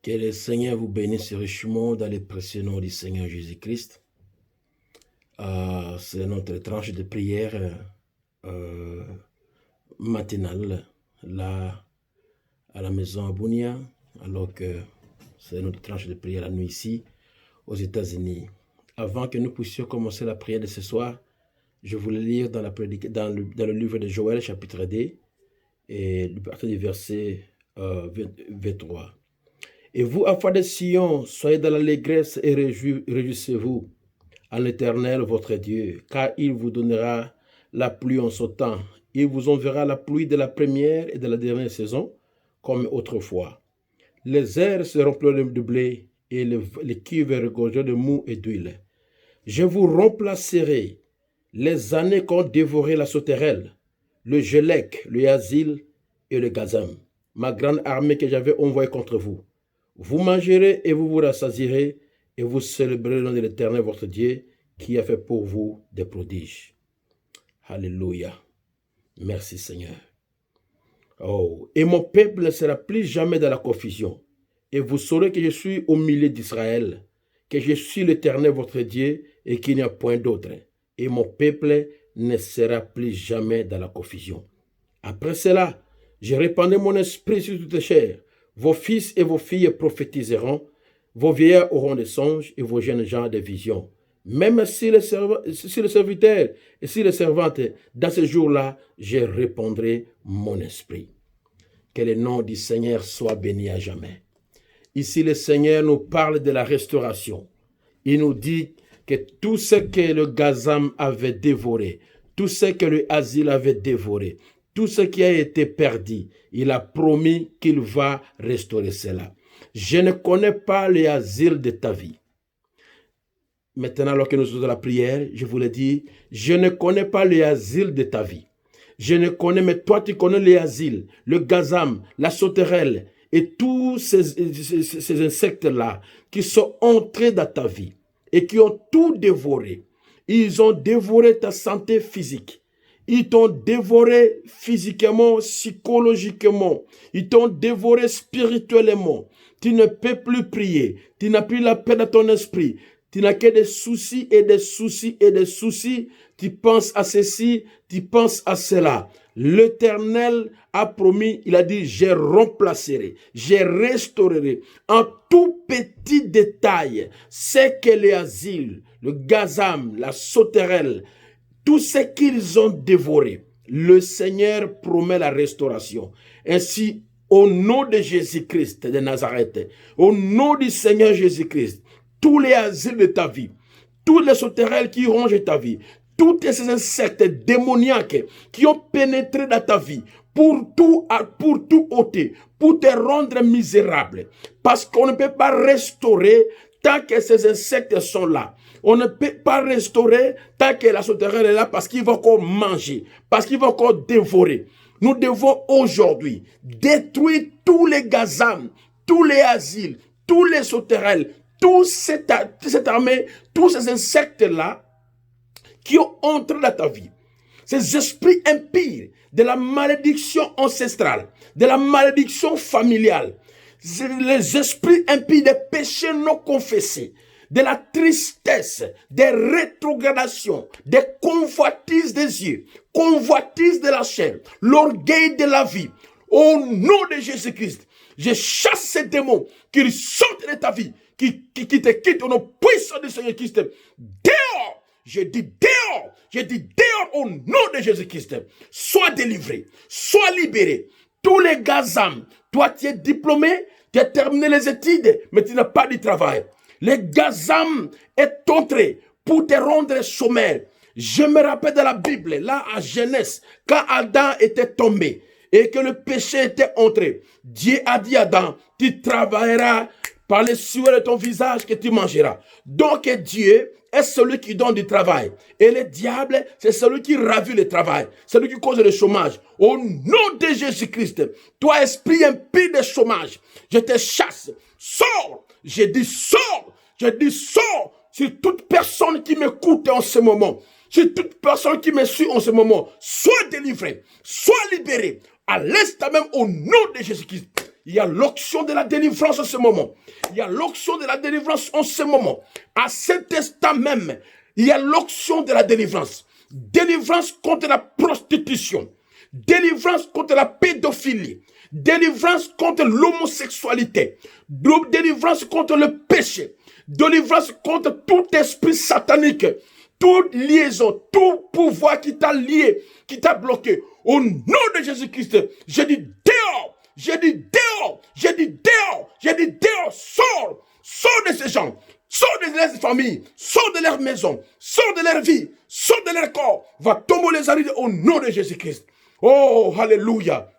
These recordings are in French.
Que le Seigneur vous bénisse richement dans les précieux noms du Seigneur Jésus-Christ. C'est notre tranche de prière matinale, là, à la maison à Bunia, alors que c'est notre tranche de prière la nuit ici, aux États-Unis. Avant que nous puissions commencer la prière de ce soir, je voulais lire dans le livre de Joël, chapitre 2, et à partir du verset 23. Et vous, enfants de Sion, soyez dans l'allégresse et réjouissez-vous en l'Éternel, votre Dieu, car il vous donnera la pluie en son temps. Il vous enverra la pluie de la première et de la dernière saison, comme autrefois. Les airs seront pleins de blé et les cuves regorgeront de mou et d'huile. Je vous remplacerai les années qu'ont dévoré la sauterelle, le gelec, le yazil et le gazam, ma grande armée que j'avais envoyée contre vous. Vous mangerez et vous vous rassasierez et vous célébrerez le nom de l'Éternel votre Dieu qui a fait pour vous des prodiges. Alléluia. Merci Seigneur. Oh, et mon peuple ne sera plus jamais dans la confusion. Et vous saurez que je suis au milieu d'Israël, que je suis l'Éternel votre Dieu et qu'il n'y a point d'autre. Et mon peuple ne sera plus jamais dans la confusion. Après cela, je répandrai mon esprit sur toute chair. Vos fils et vos filles prophétiseront, vos vieillards auront des songes et vos jeunes gens des visions. Même si les serviteurs et si les servantes, dans ce jour-là, je répandrai mon esprit. Que le nom du Seigneur soit béni à jamais. Ici, le Seigneur nous parle de la restauration. Il nous dit que tout ce que le gazam avait dévoré, tout ce que le asile avait dévoré, tout ce qui a été perdu, il a promis qu'il va restaurer cela. Je ne connais pas les asiles de ta vie. Maintenant, alors que nous sommes dans la prière, je vous le dis, je ne connais pas les asiles de ta vie. Je ne connais, mais toi tu connais les asiles, le gazam, la sauterelle et tous ces insectes-là qui sont entrés dans ta vie et qui ont tout dévoré. Ils ont dévoré ta santé physique. Ils t'ont dévoré physiquement, psychologiquement. Ils t'ont dévoré spirituellement. Tu ne peux plus prier. Tu n'as plus la paix dans ton esprit. Tu n'as que des soucis et des soucis et des soucis. Tu penses à ceci, tu penses à cela. L'Éternel a promis, il a dit, je remplacerai, je restaurerai en tout petit détail ce que les asiles, le gazam, la sauterelle, tout ce qu'ils ont dévoré. Le Seigneur promet la restauration. Ainsi, au nom de Jésus-Christ de Nazareth, au nom du Seigneur Jésus-Christ, tous les asiles de ta vie, tous les sauterelles qui rongent ta vie, tous ces insectes démoniaques qui ont pénétré dans ta vie pour tout ôter, pour te rendre misérable. Parce qu'on ne peut pas restaurer tant que ces insectes sont là. On ne peut pas restaurer tant que la sauterelle est là parce qu'il va encore manger, parce qu'il va encore dévorer. Nous devons aujourd'hui détruire tous les gazams, tous les asiles, tous les sauterelles, toute cette armée, tous ces insectes-là qui ont entré dans ta vie. Ces esprits impurs de la malédiction ancestrale, de la malédiction familiale, les esprits impurs des péchés non confessés, de la tristesse, des rétrogradations, des convoitises des yeux, convoitises de la chair, l'orgueil de la vie. Au nom de Jésus-Christ, je chasse ces démons qui sortent de ta vie, qui te quittent au nom puissant du Seigneur Christ. Dehors! Je dis dehors au nom de Jésus-Christ. Sois délivré, sois libéré. Tous les gazams, toi tu es diplômé, tu as terminé les études, mais tu n'as pas de travail. Les gazam est entré pour te rendre sommaire. Je me rappelle de la Bible, là à Genèse, quand Adam était tombé et que le péché était entré. Dieu a dit à Adam, tu travailleras par les sueurs de ton visage que tu mangeras. Donc Dieu est celui qui donne du travail. Et le diable, c'est celui qui ravit le travail. Celui qui cause le chômage. Au nom de Jésus-Christ, toi esprit impie de chômage, je te chasse. Sors. Je dis sors. Je dis sors sur toute personne qui m'écoute en ce moment. Sur toute personne qui me suit en ce moment. Sois délivré. Sois libéré. À l'instant même au nom de Jésus-Christ. Il y a l'onction de la délivrance en ce moment. Il y a l'onction de la délivrance en ce moment. À cet instant même, il y a l'onction de la délivrance. Délivrance contre la prostitution. Délivrance contre la pédophilie. Délivrance contre l'homosexualité. Délivrance contre le péché. Délivrance contre tout esprit satanique. Toute liaison, tout pouvoir qui t'a lié, qui t'a bloqué. Au nom de Jésus-Christ, je dis dehors. Je dis dehors. Je dis dehors. Je dis dehors. Sors. Sors de ces gens. Sors de leurs familles. Sors de leur maison. Sors de leur vie. Sors de leur corps. Va tomber les arides au nom de Jésus-Christ. Oh, alléluia.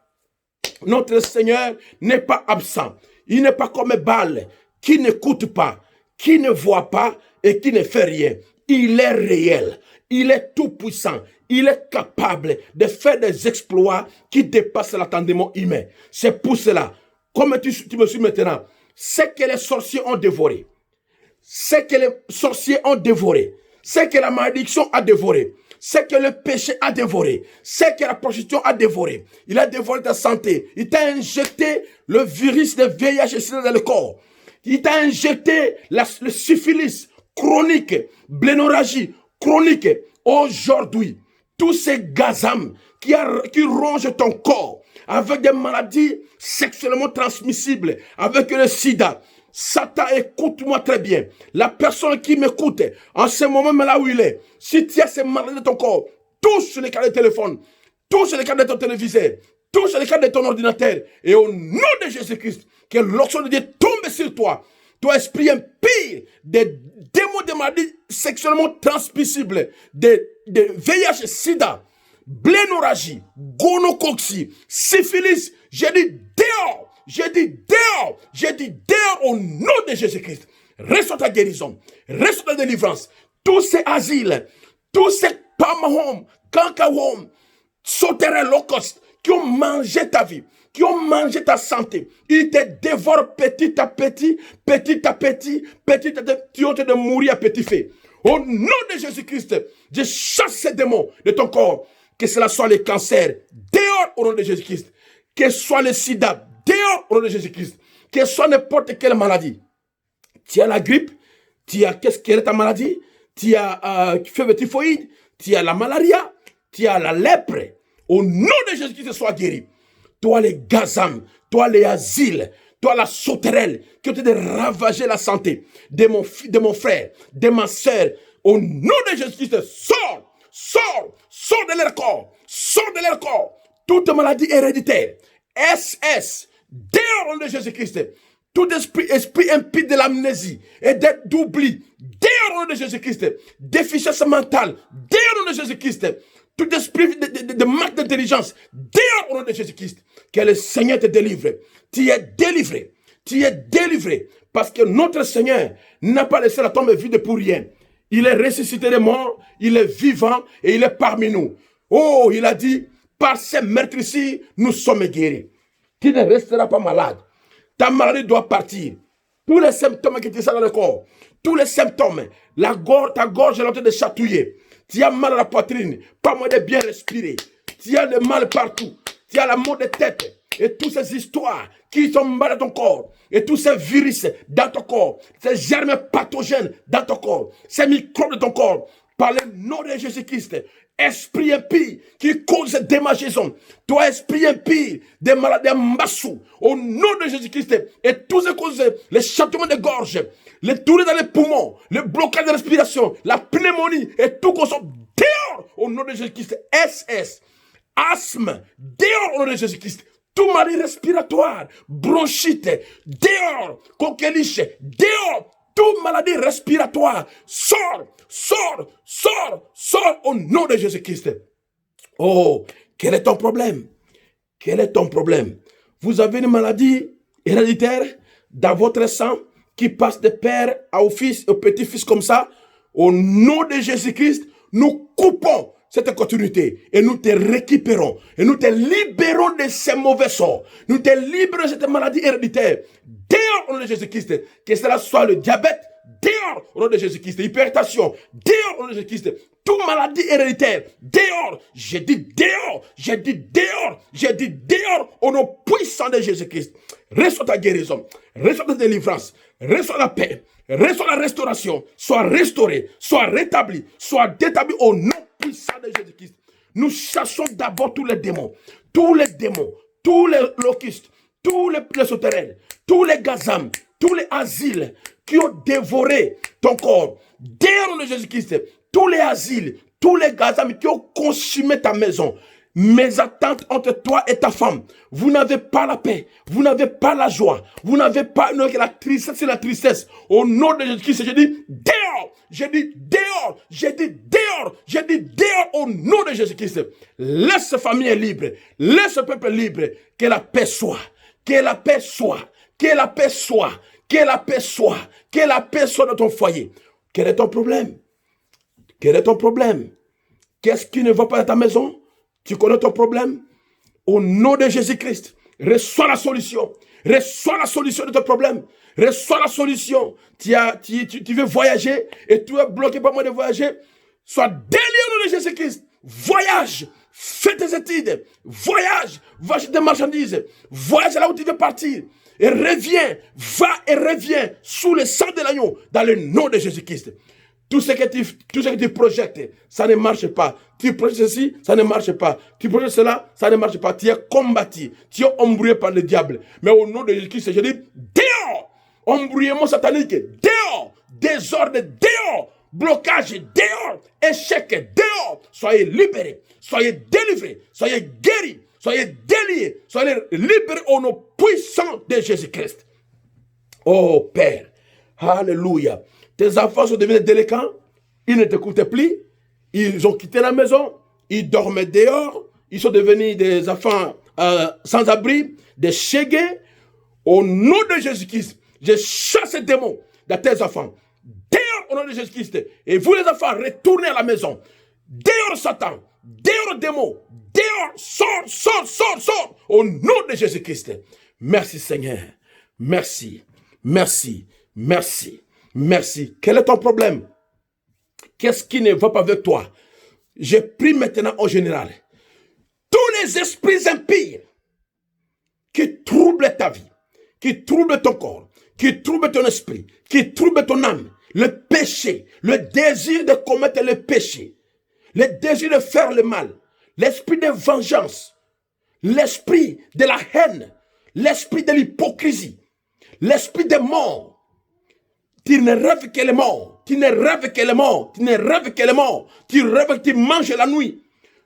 Notre Seigneur n'est pas absent. Il n'est pas comme Baal qui n'écoute pas, qui ne voit pas et qui ne fait rien. Il est réel. Il est tout puissant. Il est capable de faire des exploits qui dépassent l'entendement humain. C'est pour cela, comme tu me suis maintenant, ce que les sorciers ont dévoré, ce que les sorciers ont dévoré, ce que la malédiction a dévoré, ce que le péché a dévoré, ce que la prostitution a dévoré. Il a dévoré ta santé. Il t'a injecté le virus de VIH dans le corps. Il t'a injecté le syphilis chronique, blénorragie chronique. Aujourd'hui, tous ces gazams qui rongent ton corps avec des maladies sexuellement transmissibles, avec le sida. Satan, écoute-moi très bien. La personne qui m'écoute, en ce moment là où il est, si tu as ces maladies de ton corps, touche sur les câbles de téléphone, touche sur les câbles de ton téléviseur, touche sur les câbles de ton ordinateur, et au nom de Jésus-Christ, que l'onction de Dieu tombe sur toi. Toi, esprit impie, des démons de maladies sexuellement transmissibles, de VIH, sida, blénorragie, gonocoxie, syphilis, j'ai dit dehors. J'ai dit dehors au nom de Jésus-Christ. Reçois ta guérison, reçois ta délivrance. Tous ces asiles, tous ces palm home, canker home, sauterelles locusts qui ont mangé ta vie, qui ont mangé ta santé, ils te dévorent petit à petit, petit à petit, petit à petit, tu es en train de mourir à petit feu. Au nom de Jésus-Christ, je chasse ces démons de ton corps, que cela soit les cancers, dehors au nom de Jésus-Christ, que ce soit le sida, dehors au nom de Jésus-Christ, que ce soit n'importe quelle maladie. Tu as la grippe, tu as quelle est ta maladie? Tu as fièvre typhoïde, tu as la malaria, tu as la lèpre. Au nom de Jésus-Christ, sois guéri. Toi les gazam, toi les asiles, toi la sauterelle qui ont été ravager la santé de mon frère, de ma soeur. Au nom de Jésus-Christ, sors de leur corps, sors de leur corps. Toute maladie héréditaire, SS, dehors au nom de Jésus-Christ. Tout esprit impie de l'amnésie et d'oubli, dehors au nom de Jésus-Christ. Déficience mentale, dehors au nom de Jésus-Christ. Tout esprit de manque d'intelligence, dehors au nom de Jésus-Christ. Que le Seigneur te délivre. Tu es délivré. Tu es délivré. Parce que notre Seigneur n'a pas laissé la tombe vide pour rien. Il est ressuscité des morts, il est vivant et il est parmi nous. Oh, il a dit, par ces meurtres-ci, nous sommes guéris. Tu ne resteras pas malade. Ta maladie doit partir. Tous les symptômes qui te sont dans le corps, tous les symptômes, ta gorge est en train de chatouiller. Tu as mal à la poitrine, pas moyen de bien respirer. Tu as le mal partout. Tu as la maux de tête. Et toutes ces histoires qui sont mal dans ton corps. Et tous ces virus dans ton corps. Ces germes pathogènes dans ton corps. Ces microbes de ton corps. Par le nom de Jésus-Christ. Esprit impie qui cause des démangeaisons. Toi, esprit impie des maladies mbassou. Au nom de Jésus-Christ. Et tous ces causes, les châtements de gorge, les douleurs dans les poumons, le blocage de respiration, la pneumonie et tout consomme dehors au nom de Jésus-Christ. SS, asthme, dehors au nom de Jésus-Christ. Tout maladie respiratoire, bronchite, dehors, coqueliche, dehors. Toute maladie respiratoire, sors au nom de Jésus-Christ. Oh, quel est ton problème? Quel est ton problème? Vous avez une maladie héréditaire dans votre sang qui passe de père au fils, au petit-fils comme ça. Au nom de Jésus-Christ, nous coupons cette continuité et nous te récupérons et nous te libérons de ces mauvais sorts. Nous te libérons de cette maladie héréditaire. Dehors au nom de Jésus-Christ, que cela soit le diabète, dehors au nom de Jésus-Christ. Hypertension, dehors au nom de Jésus-Christ. Toute maladie héréditaire, dehors. J'ai dit dehors, j'ai dit dehors, j'ai dit dehors au nom puissant de Jésus-Christ. Reçois ta guérison, reçois ta délivrance, reçois la paix, reçois la restauration. Sois restauré, sois rétabli, sois détabli au nom puissant de Jésus-Christ. Nous chassons d'abord tous les démons, tous les locustes, tous les sauterelles, tous les gazams, tous les asiles qui ont dévoré ton corps. Dehors de Jésus-Christ, tous les asiles, tous les gazams qui ont consumé ta maison. Mes attentes entre toi et ta femme, vous n'avez pas la paix, vous n'avez pas la joie, vous n'avez pas la tristesse, c'est la tristesse. Au nom de Jésus-Christ, je dis dehors, je dis dehors, je dis dehors, je dis dehors au nom de Jésus-Christ. Laisse famille libre, laisse peuple libre, que la paix soit, que la paix soit, que la paix soit, que la paix soit, que la paix soit dans ton foyer. Quel est ton problème? Quel est ton problème? Qu'est-ce qui ne va pas dans ta maison? Tu connais ton problème? Au nom de Jésus-Christ, reçois la solution. Reçois la solution de ton problème. Reçois la solution. Tu veux voyager et tu es bloqué par moi de voyager. Sois délié au nom de Jésus-Christ. Voyage. Fais tes études. Voyage. Va acheter des marchandises. Voyage là où tu veux partir. Et reviens. Va et reviens sous le sang de l'agneau dans le nom de Jésus-Christ. Tout ce que tu projettes, ça ne marche pas. Tu projettes ceci, ça ne marche pas. Tu projettes cela, ça ne marche pas. Tu es combattu, tu es embrouillé par le diable. Mais au nom de Jésus-Christ, je dis, dehors, embrouillement satanique, dehors, désordre, dehors, blocage, dehors, échec, dehors. Soyez libérés, soyez délivrés, soyez guéris, soyez déliés, soyez libérés au nom puissant de Jésus-Christ. Oh Père, alléluia. Tes enfants sont devenus délinquants, ils ne t'écoutaient plus, ils ont quitté la maison, ils dormaient dehors, ils sont devenus des enfants sans abri, des chégués. Au nom de Jésus-Christ, je chasse ces démons de tes enfants. Dehors au nom de Jésus-Christ. Et vous les enfants, retournez à la maison. Dehors Satan, dehors démons, dehors, sors. Au nom de Jésus-Christ. Merci Seigneur. Merci. Merci. Quel est ton problème? Qu'est-ce qui ne va pas avec toi? Je prie maintenant en général. Tous les esprits impies qui troublent ta vie, qui troublent ton corps, qui troublent ton esprit, qui troublent ton âme, le péché, le désir de commettre le péché, le désir de faire le mal, l'esprit de vengeance, l'esprit de la haine, l'esprit de l'hypocrisie, l'esprit de mort. Tu ne rêves que les morts. Tu rêves que tu manges la nuit.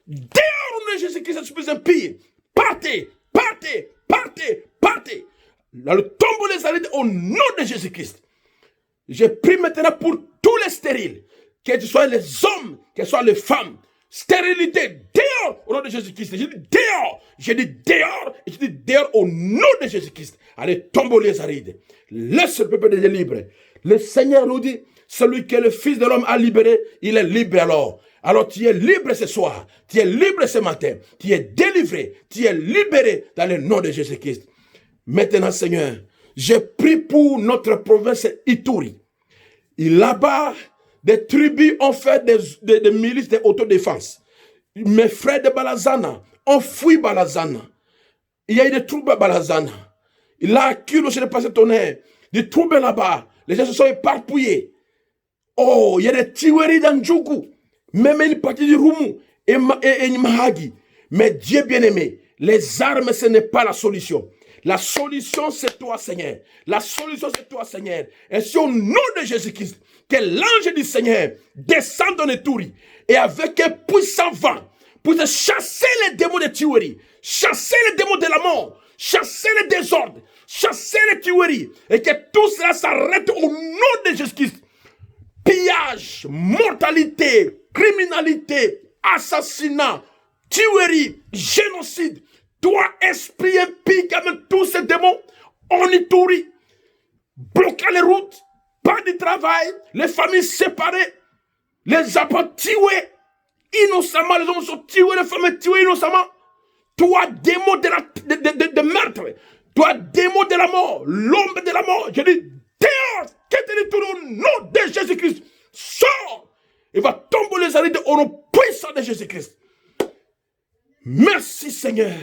Dehors de Jésus-Christ, esprit impie. Partez. Dans le tombeau des Arides, au nom de Jésus-Christ. Je prie maintenant pour tous les stériles, que ce soit les hommes, que ce soit les femmes. Stérilité, dehors au nom de Jésus-Christ. Je dis dehors au nom de Jésus-Christ. Allez, tombeau les Arides. Laisse le peuple de libre. Le Seigneur nous dit, celui que le Fils de l'homme a libéré, il est libre alors. Alors tu es libre ce soir, tu es libre ce matin, tu es délivré, tu es libéré dans le nom de Jésus-Christ. Maintenant Seigneur, je prie pour notre province Ituri. Là-bas, des tribus ont fait des milices d'autodéfense. Mes frères de Balazana ont fui Balazana. Il y a eu des troubles à Balazana. Il a acquis chez le passé tonnerre, des troubles là-bas. Les gens se sont éparpillés. Oh, il y a des tueries dans Djoukou. Même une partie du Roumou et Mahagi. Mais Dieu bien-aimé, les armes, ce n'est pas la solution. La solution, c'est toi, Seigneur. La solution, c'est toi, Seigneur. Et c'est au nom de Jésus-Christ que l'ange du Seigneur descend dans les touris et avec un puissant vent pour te chasser les démons de tuerie, chasser les démons de la mort, chasser les désordres, chasser les tueries et que tout cela s'arrête au nom de Jésus-Christ. Pillage, mortalité, criminalité, assassinat, tuerie, génocide. Toi, esprit impie, avec tous ces démons, on y tourit, bloquant les routes, pas de travail, les familles séparées, les enfants tués, innocemment, les hommes sont tués, les femmes tuées innocemment. Toi, démon de meurtre, toi, démon de la mort, l'ombre de la mort, je dis, dehors, que te spirituel au nom de Jésus-Christ. Sors. Il va tomber les arides au nom puissant de Jésus-Christ. Merci Seigneur.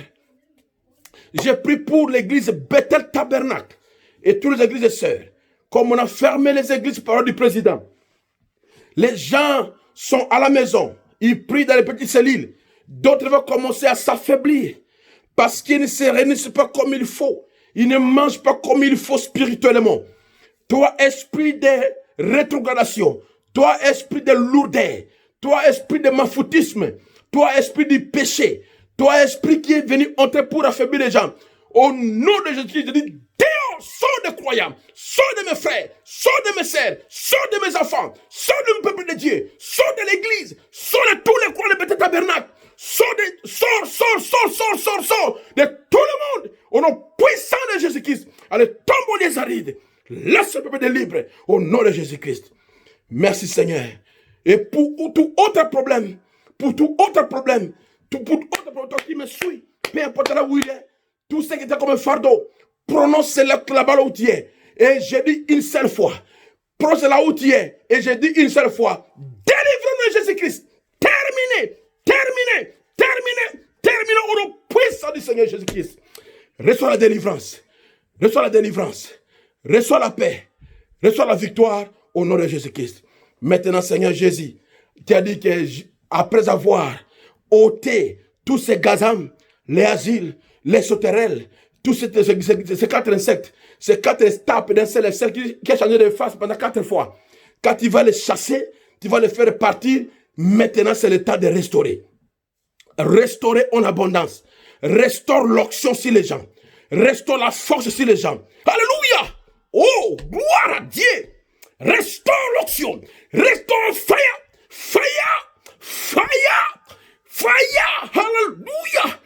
J'ai pris pour l'église Bethel Tabernacle et toutes les églises de sœurs. Comme on a fermé les églises par ordre du président, les gens sont à la maison. Ils prient dans les petites cellules. D'autres vont commencer à s'affaiblir parce qu'ils ne se réunissent pas comme il faut. Ils ne mangent pas comme il faut spirituellement. Toi, esprit de rétrogradation, toi, esprit de lourdeur, toi, esprit de mafoutisme, toi, esprit du péché, toi, esprit qui est venu entrer pour affaiblir les gens, au nom de Jésus, je dis, dehors, sors des croyants, sors de mes frères, sors de mes sœurs, sors de mes enfants, sors du peuple de Dieu, sors de l'église, sors de tous les croyants de Bethel Tabernacle, sors de tout le monde, au nom puissant de Jésus-Christ. Allez, tombe les arides, laisse le peuple de libre, au nom de Jésus-Christ. Merci Seigneur. Et pour tout autre problème, toi qui me suis, peu importe là où il est, tout ce qui était comme un fardeau, prononce là-bas où tu es. Et j'ai dit une seule fois, prononce là où tu es. Et j'ai dit une seule fois, délivre-nous de Jésus-Christ. Terminé au nom puissant du Seigneur Jésus-Christ. Reçois la délivrance, reçois la paix, reçois la victoire au nom de Jésus-Christ. Maintenant, Seigneur Jésus, tu as dit qu'après avoir ôté tous ces gazams, les asiles, les sauterelles, tous ces 4 insectes, ces 4 étapes d'un seul insecte qui a changé de face pendant 4 fois. Quand tu vas les chasser, tu vas les faire partir. Maintenant, c'est le temps de restaurer. Restaurer en abondance. Restaure l'onction sur les gens. Restaure la force sur les gens. Alléluia! Oh, gloire à Dieu! Restaure l'onction. Restaure fire. Alléluia!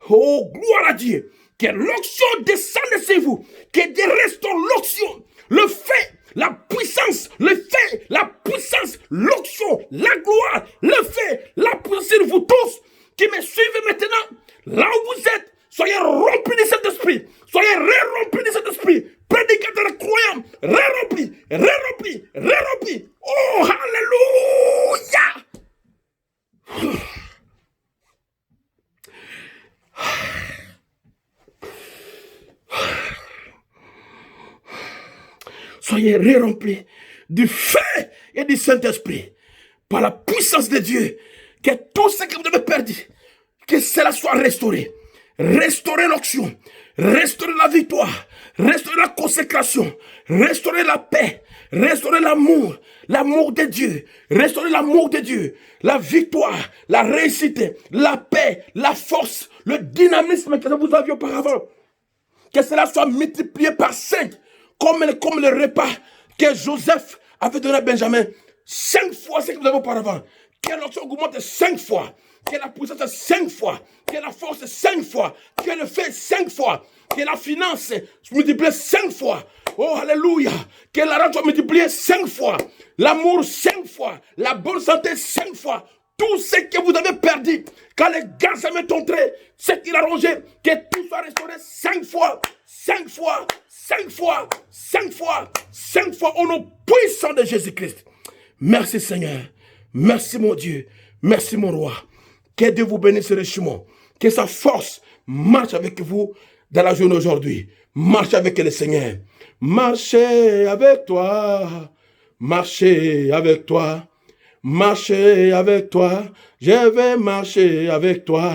Oh, gloire à Dieu! Que l'onction descende sur vous. Que Dieu restaure l'onction. Le fait, la puissance, l'onction, la gloire, le fait, la puissance sur vous tous qui me suivez maintenant, là où vous êtes, soyez remplis de cet esprit. Soyez remplis de cet esprit. Prédicateurs croyants, remplis. Oh, alléluia! Soyez remplis du feu et du Saint-Esprit par la puissance de Dieu. Que tout ce que vous avez perdu, que cela soit restauré. Restaurer l'onction, restaurer la victoire, restaurer la consécration, restaurer la paix, restaurer l'amour de Dieu, restaurer l'amour de Dieu, la victoire, la réussite, la paix, la force, le dynamisme que vous aviez auparavant. Que cela soit multiplié par 5, comme le repas que Joseph avait donné à Benjamin. 5 fois ce que vous avez auparavant. Que l'onction augmente 5 fois. Que la puissance 5 fois. Que la force 5 fois. Que le fait 5 fois. Que la finance multipliée 5 fois. Oh, alléluia. Que l'argent soit multiplié 5 fois. L'amour 5 fois. La bonne santé 5 fois. Tout ce que vous avez perdu, quand les gars s'est entré, ce qu'il a rangé, que tout soit restauré 5 fois. 5 fois. 5 fois. 5 fois. 5 fois au nom puissant de Jésus-Christ. Merci Seigneur. Merci mon Dieu. Merci mon roi. Que Dieu vous bénisse richement. Que sa force marche avec vous dans la journée aujourd'hui. Marche avec le Seigneur. Marchez avec toi. Marchez avec toi. Marcher avec toi. Je vais marcher avec toi.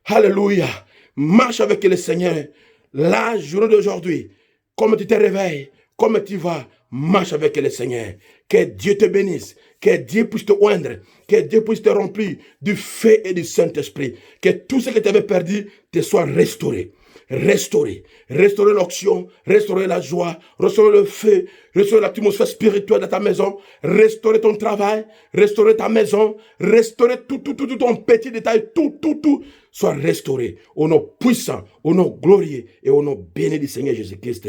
Alléluia. Marche avec le Seigneur. La journée d'aujourd'hui, comme tu te réveilles, comme tu vas, marche avec le Seigneur. Que Dieu te bénisse. Que Dieu puisse te oindre. Que Dieu puisse te remplir du feu et du Saint-Esprit. Que tout ce que tu avais perdu te soit restauré. Restaurer l'onction, restaurer la joie, restaurer le feu, restaurer l'atmosphère spirituelle de ta maison, restaurer ton travail, restaurer ta maison, restaurer tout ton petit détail, tout soit restauré au nom puissant, au nom glorieux et au nom béni du Seigneur Jésus-Christ.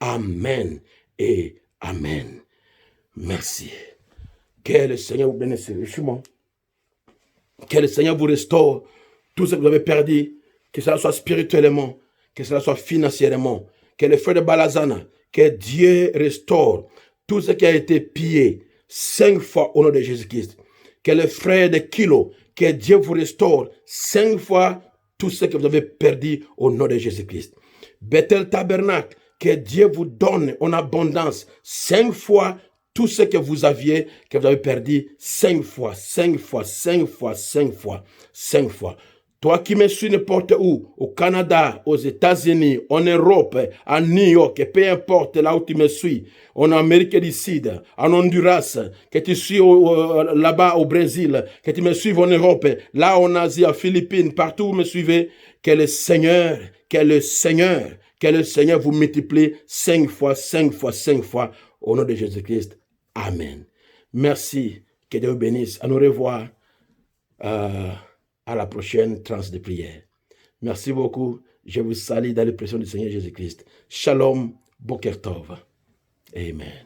Amen et amen. Merci. Que le Seigneur vous bénisse richement. Que le Seigneur vous restaure tout ce que vous avez perdu, que cela soit spirituellement, que cela soit financièrement, que le feu de Balazana, que Dieu restaure tout ce qui a été pillé 5 fois au nom de Jésus-Christ. Que les frères de Kilo, que Dieu vous restaure 5 fois tout ce que vous avez perdu au nom de Jésus-Christ. Bethel Tabernacle, que Dieu vous donne en abondance 5 fois tout ce que vous aviez perdu 5 fois, 5 fois, 5 fois, 5 fois, 5 fois. Toi qui me suis n'importe où, au Canada, aux États-Unis, en Europe, à New York, peu importe là où tu me suis, en Amérique du Sud, en Honduras, que tu suis là-bas au Brésil, que tu me suives en Europe, là en Asie, aux Philippines, partout où vous me suivez, que le Seigneur vous multiplie 5 fois, 5 fois, 5 fois, au nom de Jésus-Christ. Amen. Merci. Que Dieu vous bénisse. À nous revoir à la prochaine tranche de prière. Merci beaucoup. Je vous salue dans le précieux du Seigneur Jésus-Christ. Shalom. Boker Tov. Amen.